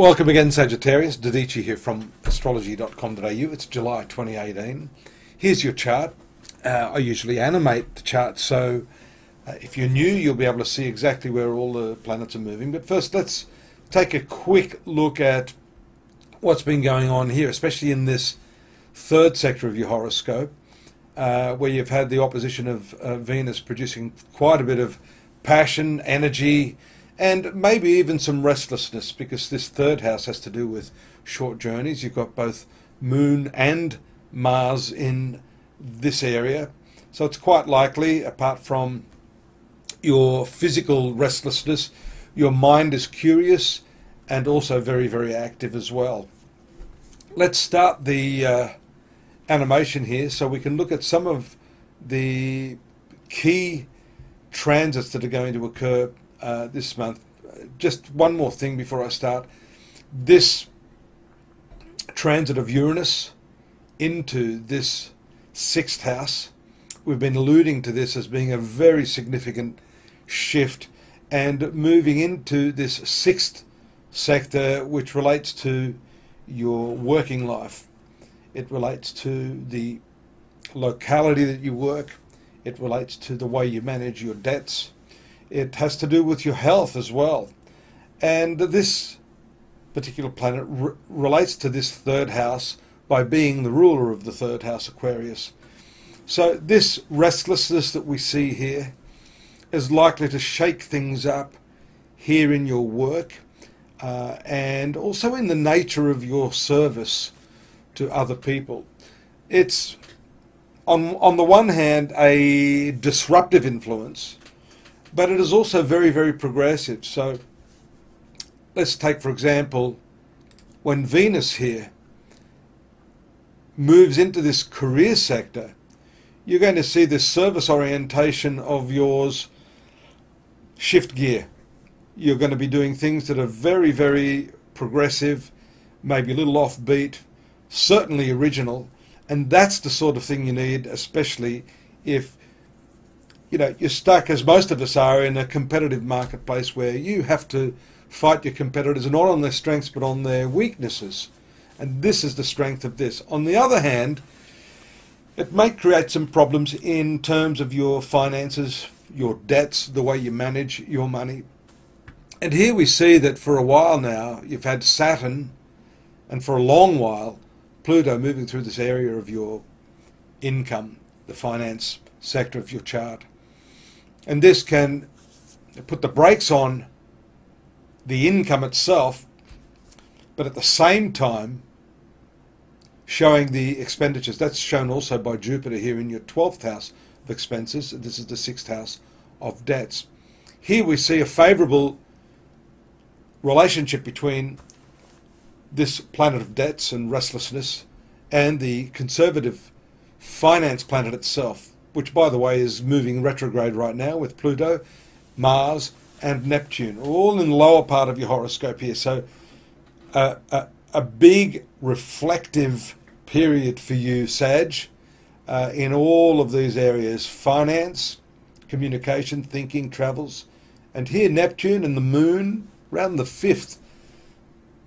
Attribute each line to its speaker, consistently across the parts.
Speaker 1: Welcome again, Sagittarius. Dadhichi here from astrology.com.au. It's July 2018. Here's your chart. I usually animate the chart, so if you're new, you'll be able to see exactly where all the planets are moving. But first, let's take a quick look at what's been going on here, especially in this third sector of your horoscope, where you've had the opposition of Venus producing quite a bit of passion, energy, and maybe even some restlessness, because this third house has to do with short journeys. You've got both Moon and Mars in this area. So it's quite likely, apart from your physical restlessness, your mind is curious and also very, very active as well. Let's start the animation here so we can look at some of the key transits that are going to occur this month. Just one more thing before I start. This transit of Uranus into this sixth house, we've been alluding to this as being a very significant shift, and moving into this sixth sector, which relates to your working life. It relates to the locality that you work. It relates to the way you manage your debts. It has to do with your health as well. And this particular planet relates to this third house by being the ruler of the third house, Aquarius. So this restlessness that we see here is likely to shake things up here in your work, and also in the nature of your service to other people. It's on the one hand a disruptive influence, but it is also very, very progressive. So let's take, for example, when Venus here moves into this career sector, you're going to see this service orientation of yours shift gear. You're going to be doing things that are very, very progressive, maybe a little offbeat, certainly original, and that's the sort of thing you need, especially if you're stuck, as most of us are, in a competitive marketplace where you have to fight your competitors not on their strengths but on their weaknesses. And this is the strength of this. On the other hand, it may create some problems in terms of your finances, your debts, the way you manage your money. And here we see that for a while now, you've had Saturn, and for a long while, Pluto moving through this area of your income, the finance sector of your chart. And this can put the brakes on the income itself, but at the same time showing the expenditures. That's shown also by Jupiter here in your 12th house of expenses. This is the 6th house of debts. Here we see a favourable relationship between this planet of debts and restlessness and the conservative finance planet itself, which, by the way, is moving retrograde right now with Pluto, Mars, and Neptune, all in the lower part of your horoscope here. So a big reflective period for you, Sag, in all of these areas: finance, communication, thinking, travels. And here Neptune and the Moon around the 5th,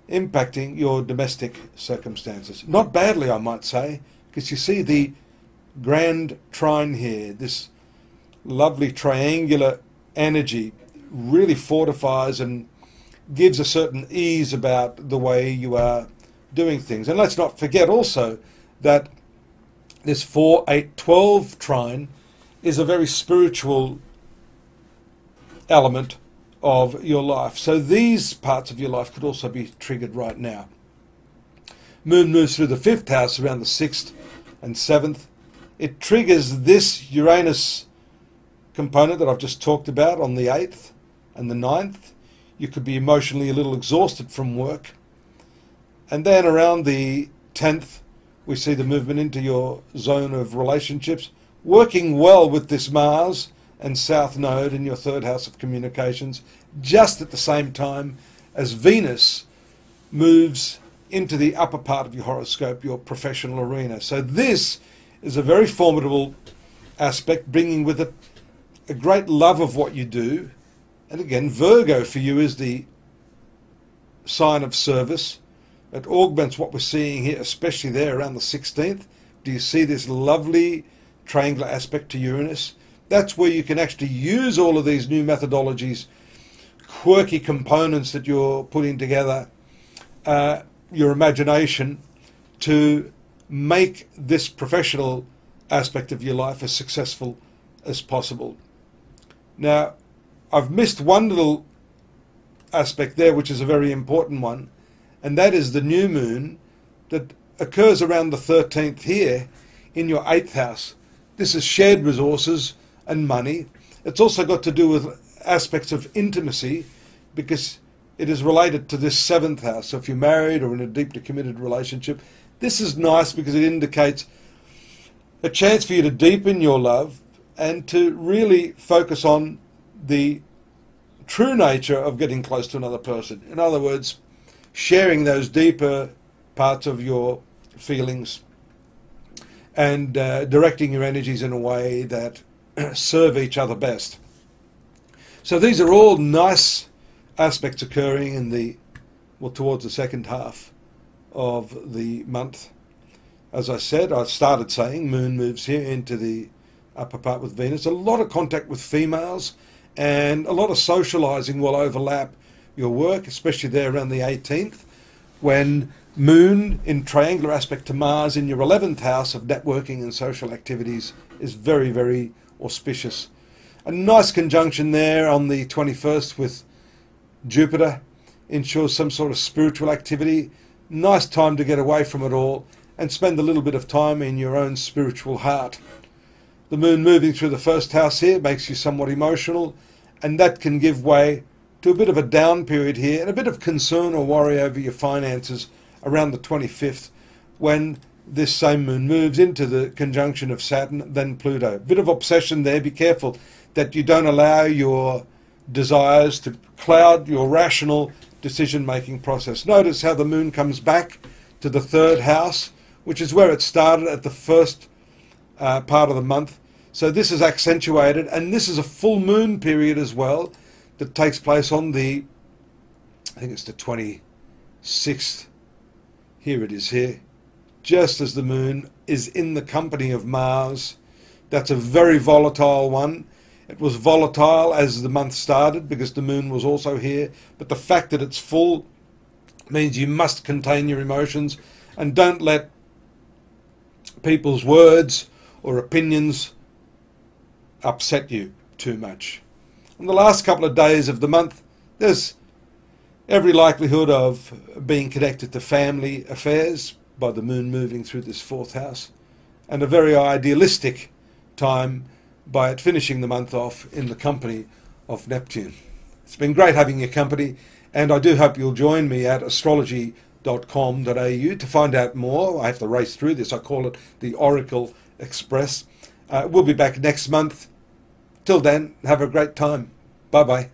Speaker 1: impacting your domestic circumstances. Not badly, I might say, because you see the grand trine here, this lovely triangular energy really fortifies and gives a certain ease about the way you are doing things. And let's not forget also that this 4-8-12 trine is a very spiritual element of your life. So these parts of your life could also be triggered right now. Moon moves through the 5th house around the 6th and 7th. It triggers this Uranus component that I've just talked about on the 8th and the 9th. You could be emotionally a little exhausted from work. And then around the 10th, we see the movement into your zone of relationships, working well with this Mars and South Node in your 3rd house of communications, just at the same time as Venus moves into the upper part of your horoscope, your professional arena. So this is a very formidable aspect, bringing with it a great love of what you do. And again, Virgo for you is the sign of service. It augments what we're seeing here, especially there around the 16th. Do you see this lovely triangular aspect to Uranus? That's where you can actually use all of these new methodologies, quirky components that you're putting together, your imagination, to make this professional aspect of your life as successful as possible. Now, I've missed one little aspect there, which is a very important one, and that is the new moon that occurs around the 13th here in your 8th house. This is shared resources and money. It's also got to do with aspects of intimacy, because it is related to this 7th house. So if you're married or in a deeply committed relationship, this is nice because it indicates a chance for you to deepen your love and to really focus on the true nature of getting close to another person. In other words, sharing those deeper parts of your feelings and directing your energies in a way that serve each other best. So these are all nice aspects occurring in the, well, towards the second half of the month. As I said, I started saying, moon moves here into the upper part with Venus. A lot of contact with females and a lot of socializing will overlap your work, especially there around the 18th, when moon in triangular aspect to Mars in your 11th house of networking and social activities is very, very auspicious. A nice conjunction there on the 21st with Jupiter ensures some sort of spiritual activity. Nice time to get away from it all and spend a little bit of time in your own spiritual heart. The moon moving through the first house here makes you somewhat emotional, and that can give way to a bit of a down period here and a bit of concern or worry over your finances around the 25th, when this same moon moves into the conjunction of Saturn, then Pluto. A bit of obsession there. Be careful that you don't allow your desires to cloud your rational decision-making process. Notice how the moon comes back to the 3rd house, which is where it started at the first part of the month. So this is accentuated, and this is a full moon period as well that takes place on the, I think it's the 26th. Here it is here, just as the moon is in the company of Mars. That's a very volatile one. It was volatile as the month started because the moon was also here, but the fact that it's full means you must contain your emotions and don't let people's words or opinions upset you too much. In the last couple of days of the month, there's every likelihood of being connected to family affairs by the moon moving through this 4th house, and a very idealistic time by it finishing the month off in the company of Neptune. It's been great having your company, and I do hope you'll join me at astrology.com.au to find out more. I have to race through this. I call it the Oracle Express. We'll be back next month. Till then, have a great time. Bye-bye.